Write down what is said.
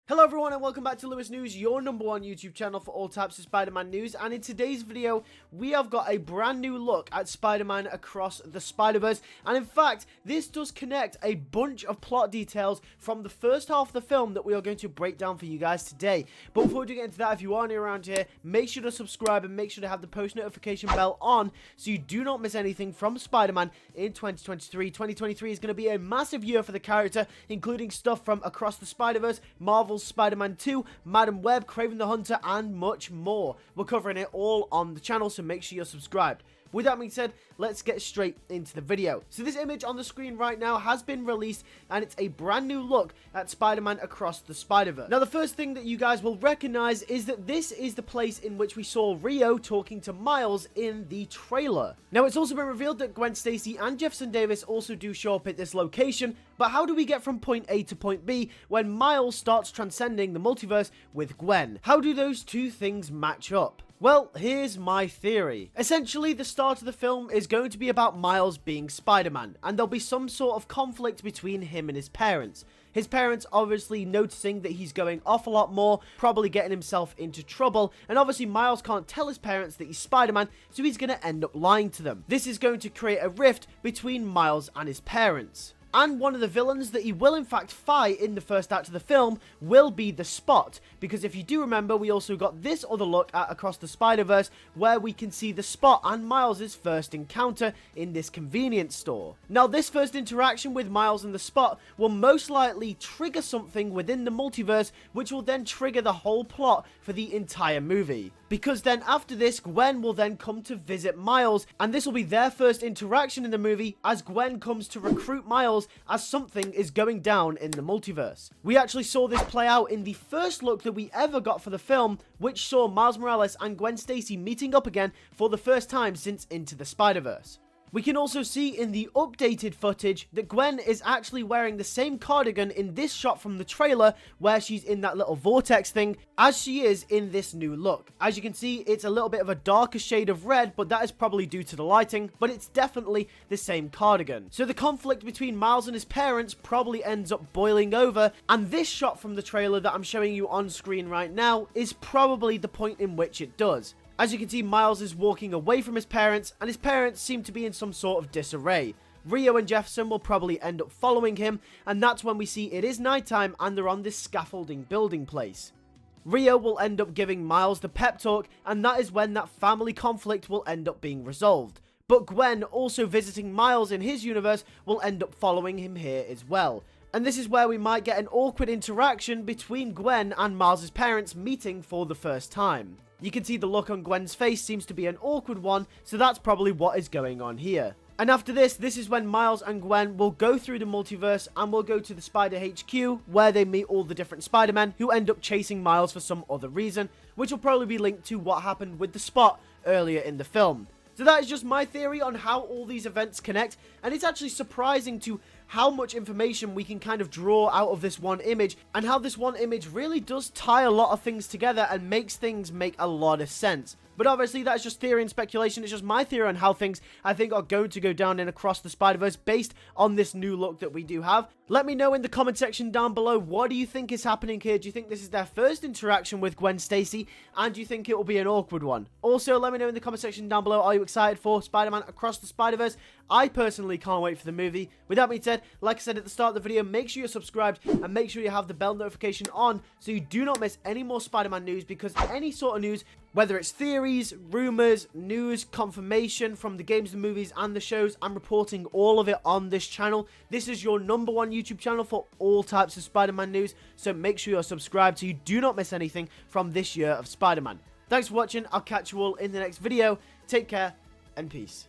Hello everyone and welcome back to Lewis News, your #1 YouTube channel for all types of Spider-Man news. And in today's video, we have got a brand new look at Spider-Man Across the Spider-Verse. And in fact, this does connect a bunch of plot details from the first half of the film that we are going to break down for you guys today. But before we do get into that, if you are new around here, make sure to subscribe and make sure to have the post notification bell on so you do not miss anything from Spider-Man in 2023. 2023 is going to be a massive year for the character, including stuff from Across the Spider-Verse, Marvel's Spider-Man 2, Madam Web, Kraven the Hunter, and much more. We're covering it all on the channel, so make sure you're subscribed. With that being said, let's get straight into the video. So this image on the screen right now has been released, and it's a brand new look at Spider-Man Across the Spider-Verse. Now, the first thing that you guys will recognize is that this is the place in which we saw Rio talking to Miles in the trailer. Now, it's also been revealed that Gwen Stacy and Jefferson also do show up at this location, but how do we get from point A to point B when Miles starts transcending the multiverse with Gwen? How do those two things match up? Well, here's my theory. Essentially, the start of the film is going to be about Miles being Spider-Man, and there'll be some sort of conflict between him and his parents. His parents obviously noticing that he's going off a lot more, probably getting himself into trouble, and obviously Miles can't tell his parents that he's Spider-Man, so he's going to end up lying to them. This is going to create a rift between Miles and his parents. And one of the villains that he will in fact fight in the first act of the film will be the Spot. Because if you do remember, we also got this other look at Across the Spider-Verse where we can see the Spot and Miles' first encounter in this convenience store. Now, this first interaction with Miles and the Spot will most likely trigger something within the multiverse, which will then trigger the whole plot for the entire movie. Because then after this, Gwen will then come to visit Miles, and this will be their first interaction in the movie as Gwen comes to recruit Miles as something is going down in the multiverse. We actually saw this play out in the first look that we ever got for the film, which saw Miles Morales and Gwen Stacy meeting up again for the first time since Into the Spider-Verse. We can also see in the updated footage that Gwen is actually wearing the same cardigan in this shot from the trailer where she's in that little vortex thing as she is in this new look. As you can see, it's a little bit of a darker shade of red, but that is probably due to the lighting, but it's definitely the same cardigan. So the conflict between Miles and his parents probably ends up boiling over, and this shot from the trailer that I'm showing you on screen right now is probably the point in which it does. As you can see, Miles is walking away from his parents, and his parents seem to be in some sort of disarray. Rio and Jefferson will probably end up following him, and that's when we see it is nighttime and they're on this scaffolding building place. Rio will end up giving Miles the pep talk, and that is when that family conflict will end up being resolved. But Gwen, also visiting Miles in his universe, will end up following him here as well. And this is where we might get an awkward interaction between Gwen and Miles' parents meeting for the first time. You can see the look on Gwen's face seems to be an awkward one, so that's probably what is going on here. And after this is when Miles and Gwen will go through the multiverse and will go to the Spider HQ, where they meet all the different Spider-Men who end up chasing Miles for some other reason, which will probably be linked to what happened with the Spot earlier in the film. So that is just my theory on how all these events connect, and it's actually surprising to how much information we can kind of draw out of this one image, and how this one image really does tie a lot of things together and makes things make a lot of sense. But obviously that's just theory and speculation. It's just my theory on how things I think are going to go down in Across the Spider-Verse based on this new look that we do have. Let me know in the comment section down below, what do you think is happening here? Do you think this is their first interaction with Gwen Stacy? And do you think it will be an awkward one? Also, let me know in the comment section down below, are you excited for Spider-Man Across the Spider-Verse? I personally can't wait for the movie. With that being said, like I said at the start of the video, make sure you're subscribed and make sure you have the bell notification on so you do not miss any more Spider-Man news, because any sort of news, whether it's theories, rumors, news, confirmation from the games, the movies, and the shows, I'm reporting all of it on this channel. This is your #1 YouTube channel for all types of Spider-Man news, so make sure you're subscribed so you do not miss anything from this year of Spider-Man. Thanks for watching. I'll catch you all in the next video. Take care and peace.